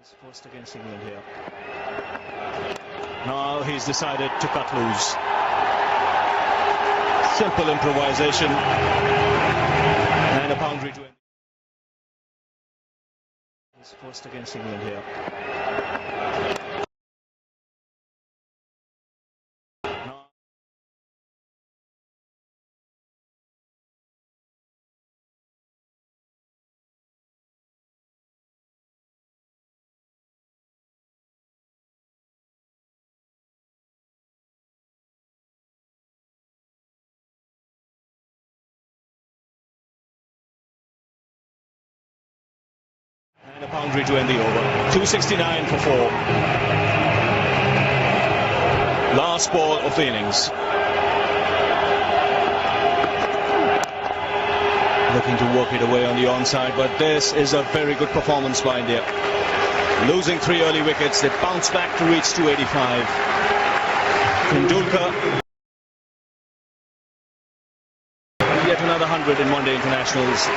He's first against England here. Now he's decided to cut loose. Simple improvisation. And a boundary to end. He's first against England here. And a boundary to end the over. 269 for 4. Last ball of the innings. Looking to work it away on the onside, but this is a very good performance by India. Losing 3 early wickets, they bounce back to reach 285. Tendulkar. Yet another 100 in one-day internationals.